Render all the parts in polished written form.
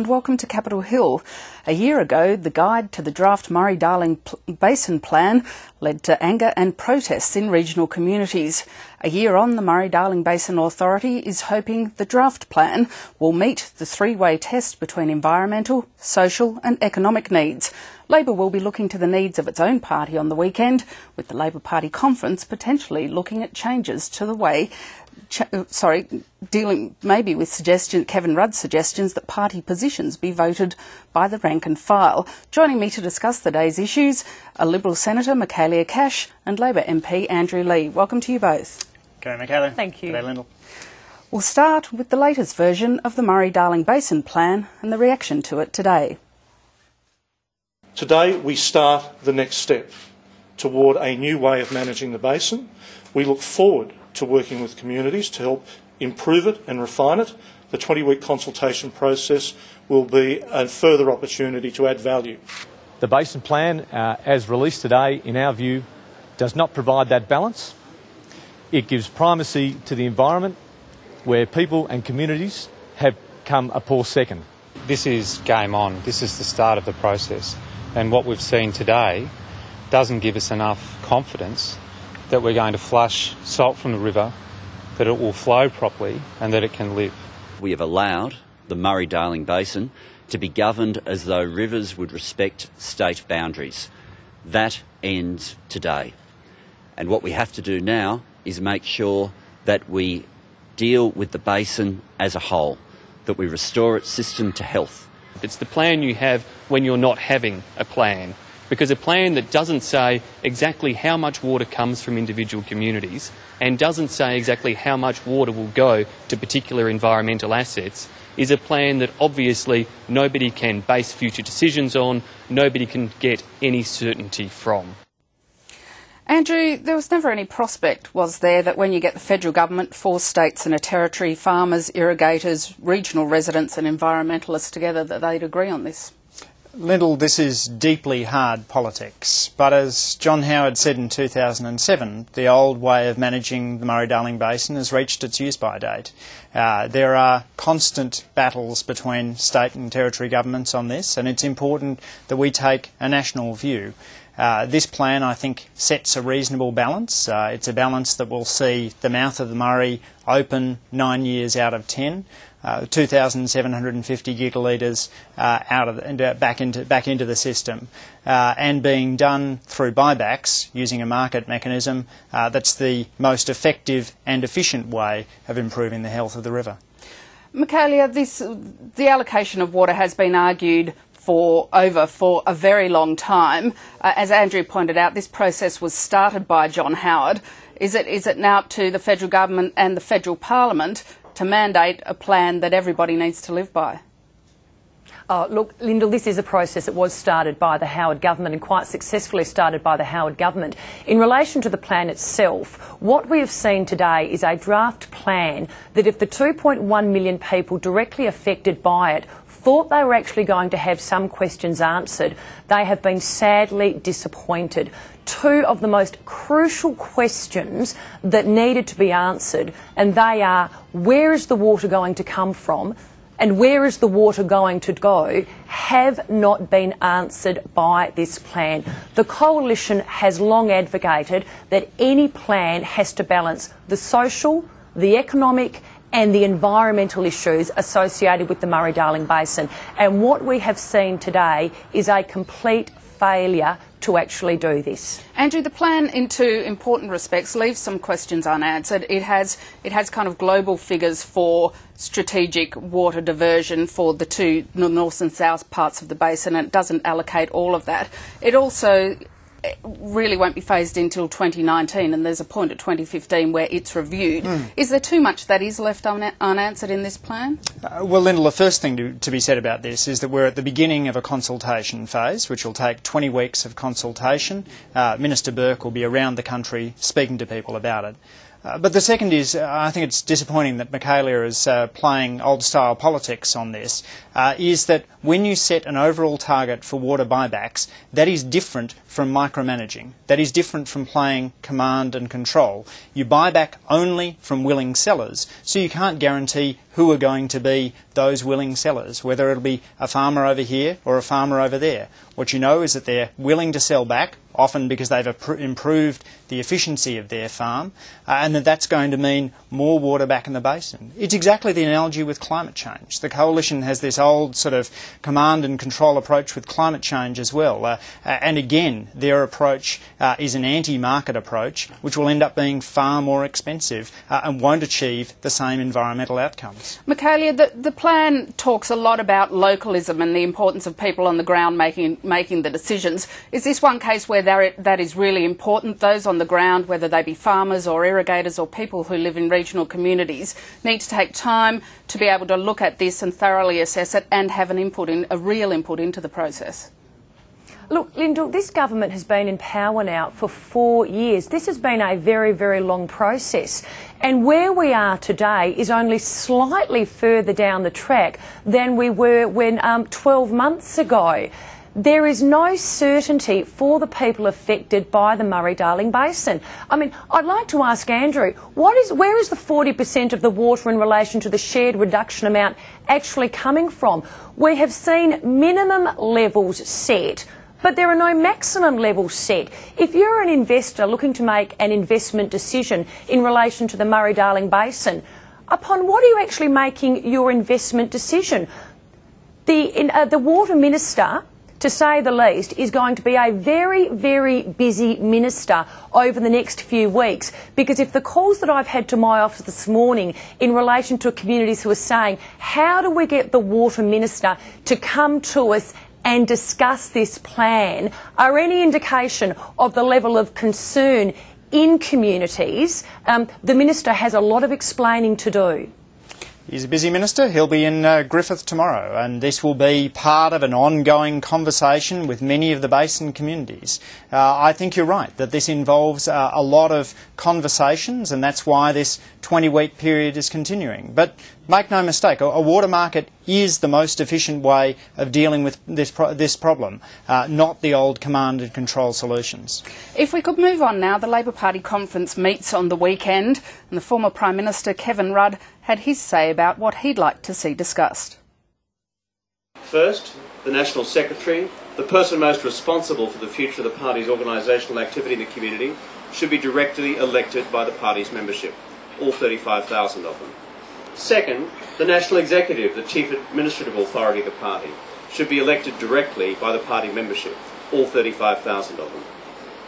and welcome to Capitol Hill. A year ago, the guide to the draft Murray-Darling Basin Plan led to anger and protests in regional communities. A year on, the Murray-Darling Basin Authority is hoping the draft plan will meet the three-way test between environmental, social and economic needs. Labor will be looking to the needs of its own party on the weekend, with the Labor Party conference potentially looking at changes to the way dealing maybe with Kevin Rudd's suggestions that party positions be voted by the rank and file. Joining me to discuss the day's issues are Liberal Senator Michaelia Cash and Labor MP Andrew Lee. Welcome to you both. G'day Michaelia. Thank you. G'day Lyndall. We'll start with the latest version of the Murray-Darling Basin Plan and the reaction to it today. Today we start the next step toward a new way of managing the basin. We look forward to working with communities to help improve it and refine it. The 20-week consultation process will be a further opportunity to add value. The Basin Plan, as released today, in our view, does not provide that balance. It gives primacy to the environment, where people and communities have come a poor second. This is game on. This is the start of the process. And what we've seen today doesn't give us enough confidence that we're going to flush salt from the river, that it will flow properly and that it can live. We have allowed the Murray-Darling Basin to be governed as though rivers would respect state boundaries. That ends today. And what we have to do now is make sure that we deal with the basin as a whole, that we restore its system to health. It's the plan you have when you're not having a plan. Because a plan that doesn't say exactly how much water comes from individual communities and doesn't say exactly how much water will go to particular environmental assets is a plan that obviously nobody can base future decisions on, nobody can get any certainty from. Andrew, there was never any prospect, was there, that when you get the federal government, 4 states and a territory, farmers, irrigators, regional residents and environmentalists together, that they'd agree on this? Lyndall, this is deeply hard politics, but as John Howard said in 2007, the old way of managing the Murray-Darling Basin has reached its use-by date. There are constant battles between state and territory governments on this, and it's important that we take a national view. This plan, I think, sets a reasonable balance. It's a balance that will see the mouth of the Murray open 9 years out of 10. 2,750 gigalitres back into the system, and being done through buybacks using a market mechanism that's the most effective and efficient way of improving the health of the river. Michaelia, the allocation of water has been argued for a very long time. As Andrew pointed out, this process was started by John Howard. Is it now up to the federal government and the federal parliament to mandate a plan that everybody needs to live by? Look, Lyndall, this is a process that was started by the Howard government and quite successfully started by the Howard government. In relation to the plan itself, what we have seen today is a draft plan that if the 2.1 million people directly affected by it thought they were actually going to have some questions answered, they have been sadly disappointed. 2 of the most crucial questions that needed to be answered, and they are: where is the water going to come from and where is the water going to go, have not been answered by this plan. The Coalition has long advocated that any plan has to balance the social, the economic and the environmental issues associated with the Murray-Darling Basin. And what we have seen today is a complete failure to actually do this. Andrew, the plan in 2 important respects leaves some questions unanswered. It has kind of global figures for strategic water diversion for the north and south parts of the basin, and it doesn't allocate all of that. It also really won't be phased in until 2019, and there's a point at 2015 where it's reviewed. Is there too much that is left unanswered in this plan? Well, Lyndall, the first thing to be said about this is that we're at the beginning of a consultation phase, which will take 20 weeks of consultation. Minister Burke will be around the country speaking to people about it. But the second is, I think it's disappointing that Michaelia is playing old-style politics on this, is that when you set an overall target for water buybacks, that is different from micromanaging. That is different from playing command and control. You buy back only from willing sellers, so you can't guarantee who are going to be those willing sellers, whether it'll be a farmer over here or a farmer over there. What you know is that they're willing to sell back, often because they've improved the efficiency of their farm, and that's going to mean more water back in the basin. It's exactly the analogy with climate change. The Coalition has this old sort of command and control approach with climate change as well, and again, their approach is an anti-market approach, which will end up being far more expensive and won't achieve the same environmental outcomes. Michaelia, the plan talks a lot about localism and the importance of people on the ground making the decisions. Is this one case where that is really important? Those on the ground, whether they be farmers or irrigators or people who live in regional communities, need to take time to be able to look at this and thoroughly assess it and have a real input into the process. Look, Lyndall, this government has been in power now for 4 years. This has been a very, very long process. And where we are today is only slightly further down the track than we were when 12 months ago. There is no certainty for the people affected by the Murray-Darling Basin. I mean, I'd like to ask Andrew, where is the 40% of the water in relation to the shared reduction amount actually coming from? We have seen minimum levels set, but there are no maximum levels set. If you're an investor looking to make an investment decision in relation to the Murray-Darling Basin, upon what are you actually making your investment decision? The Water Minister, to say the least, is going to be a very, very busy minister over the next few weeks, because if the calls that I've had to my office this morning in relation to communities who are saying, how do we get the Water Minister to come to us and discuss this plan, are any indication of the level of concern in communities, the Minister has a lot of explaining to do. He's a busy minister. He'll be in Griffith tomorrow, and this will be part of an ongoing conversation with many of the basin communities. I think you're right that this involves a lot of conversations, and that's why this 20-week period is continuing. But make no mistake, a water market is the most efficient way of dealing with this problem, not the old command and control solutions. If we could move on now, the Labor Party conference meets on the weekend, and the former Prime Minister Kevin Rudd had his say about what he'd like to see discussed. First, the National Secretary, the person most responsible for the future of the party's organisational activity in the community, should be directly elected by the party's membership, all 35,000 of them. Second, the National Executive, the chief administrative authority of the party, should be elected directly by the party membership, all 35,000 of them.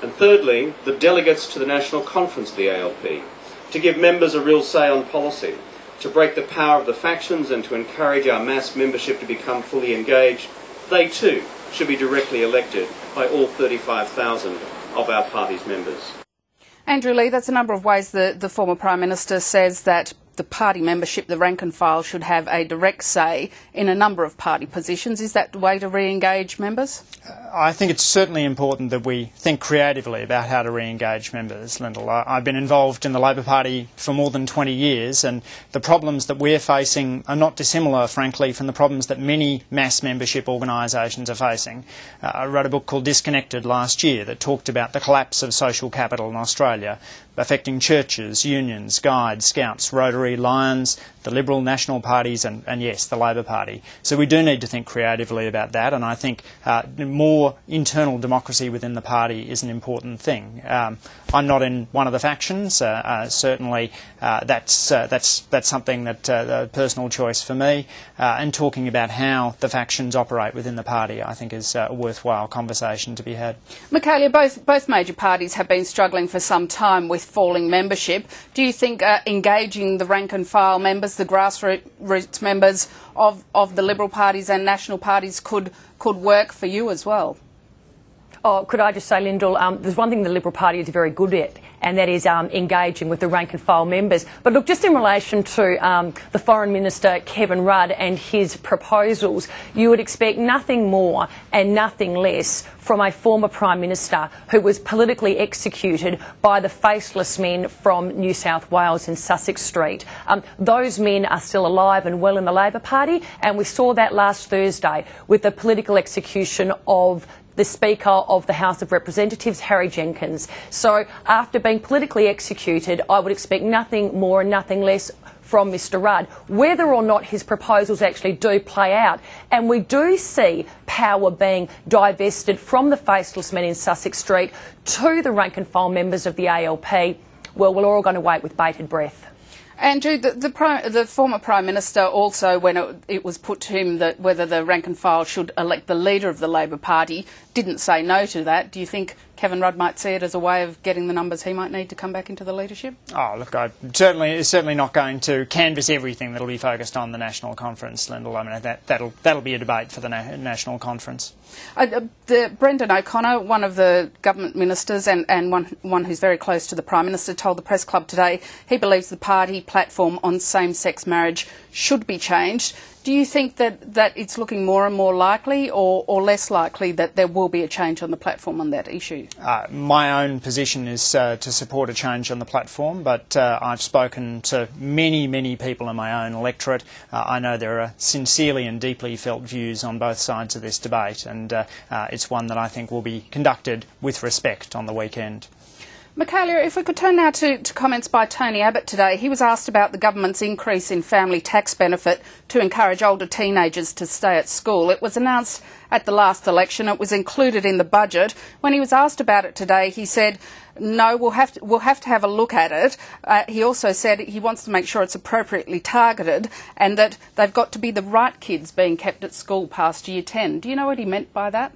And thirdly, the delegates to the National Conference of the ALP, to give members a real say on policy, to break the power of the factions and to encourage our mass membership to become fully engaged, they too should be directly elected by all 35,000 of our party's members. Andrew Lee, that's a number of ways the former Prime Minister says that the party membership, the rank and file, should have a direct say in a number of party positions. Is that the way to re-engage members? I think it's certainly important that we think creatively about how to re-engage members, Lyndall. I've been involved in the Labor Party for more than 20 years, and the problems that we're facing are not dissimilar, frankly, from the problems that many mass membership organisations are facing. I wrote a book called Disconnected last year that talked about the collapse of social capital in Australia, affecting churches, unions, guides, scouts, Rotary, Lions, the Liberal National parties and yes, the Labor Party. So we do need to think creatively about that, and I think more internal democracy within the party is an important thing. I'm not in one of the factions. Certainly that's something that a personal choice for me, and talking about how the factions operate within the party I think is a worthwhile conversation to be had. Michaelia, both major parties have been struggling for some time with falling membership. Do you think engaging the rank and file members, the grassroots members of the Liberal parties and national parties could work for you as well? Oh, could I just say, Lyndall, there's one thing the Liberal Party is very good at, and that is engaging with the rank and file members. But look, just in relation to the Foreign Minister, Kevin Rudd, and his proposals, you would expect nothing more and nothing less from a former Prime Minister who was politically executed by the faceless men from New South Wales in Sussex Street. Those men are still alive and well in the Labor Party, and we saw that last Thursday with the political execution of the Speaker of the House of Representatives, Harry Jenkins. So after being politically executed, I would expect nothing more and nothing less from Mr Rudd, whether or not his proposals actually do play out. And we do see power being divested from the faceless men in Sussex Street to the rank and file members of the ALP. Well, we're all going to wait with bated breath. Andrew, the former Prime Minister also, when it was put to him that whether the rank and file should elect the leader of the Labor Party, didn't say no to that. Do you think Kevin Rudd might see it as a way of getting the numbers he might need to come back into the leadership? Oh, look, it's certainly not going to canvass everything that'll be focused on the National Conference, Lyndall. I mean, that'll be a debate for the National Conference. Brendan O'Connor, one of the government ministers and one who's very close to the Prime Minister, told the Press Club today he believes the party platform on same-sex marriage should be changed. Do you think that it's looking more and more likely or less likely that there will be a change on the platform on that issue? My own position is to support a change on the platform, but I've spoken to many people in my own electorate. I know there are sincerely and deeply felt views on both sides of this debate, and it's one that I think will be conducted with respect on the weekend. Michaelia, if we could turn now to comments by Tony Abbott today. He was asked about the government's increase in family tax benefit to encourage older teenagers to stay at school. It was announced at the last election. It was included in the budget. When he was asked about it today, he said, no, we'll have to have a look at it. He also said he wants to make sure it's appropriately targeted and that they've got to be the right kids being kept at school past year 10. Do you know what he meant by that?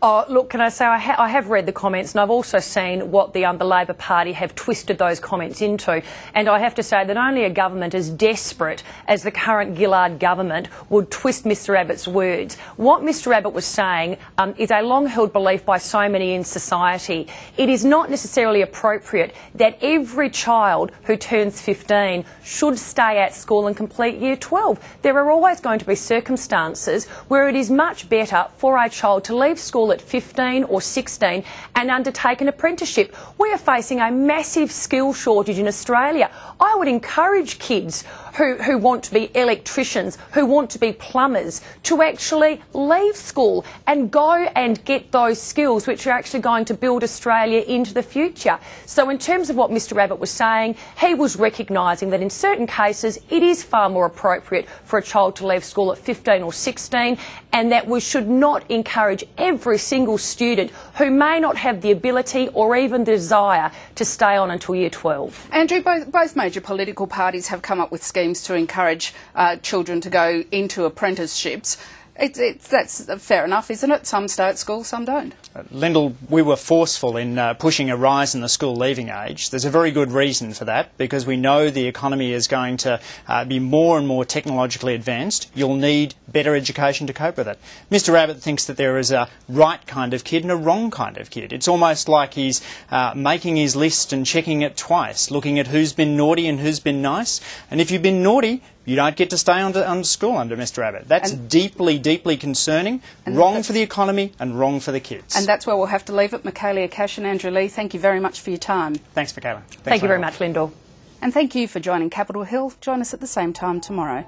Oh, look, can I say I have read the comments, and I've also seen what the Labor Party have twisted those comments into. And I have to say that only a government as desperate as the current Gillard government would twist Mr Abbott's words. What Mr Abbott was saying is a long-held belief by so many in society. It is not necessarily appropriate that every child who turns 15 should stay at school and complete year 12. There are always going to be circumstances where it is much better for a child to leave school at 15 or 16 and undertake an apprenticeship. We are facing a massive skill shortage in Australia. I would encourage kids who want to be electricians, who want to be plumbers, to actually leave school and go and get those skills which are actually going to build Australia into the future. So in terms of what Mr Abbott was saying, he was recognising that in certain cases it is far more appropriate for a child to leave school at 15 or 16, and that we should not encourage every single student who may not have the ability or even the desire to stay on until year 12. Andrew, both major political parties have come up with schemes to encourage children to go into apprenticeships. That's fair enough, isn't it? Some stay at school, some don't. Lyndall, we were forceful in pushing a rise in the school leaving age. There's a very good reason for that, because we know the economy is going to be more and more technologically advanced. You'll need better education to cope with it. Mr Abbott thinks that there is a right kind of kid and a wrong kind of kid. It's almost like he's making his list and checking it twice, looking at who's been naughty and who's been nice. And if you've been naughty, you don't get to stay on school under Mr Abbott. That's deeply concerning, wrong for the economy and wrong for the kids. And that's where we'll have to leave it. Michaelia Cash and Andrew Lee, thank you very much for your time. Thanks, Michaelia. Thank you very much, Lyndall. And thank you for joining Capitol Hill. Join us at the same time tomorrow.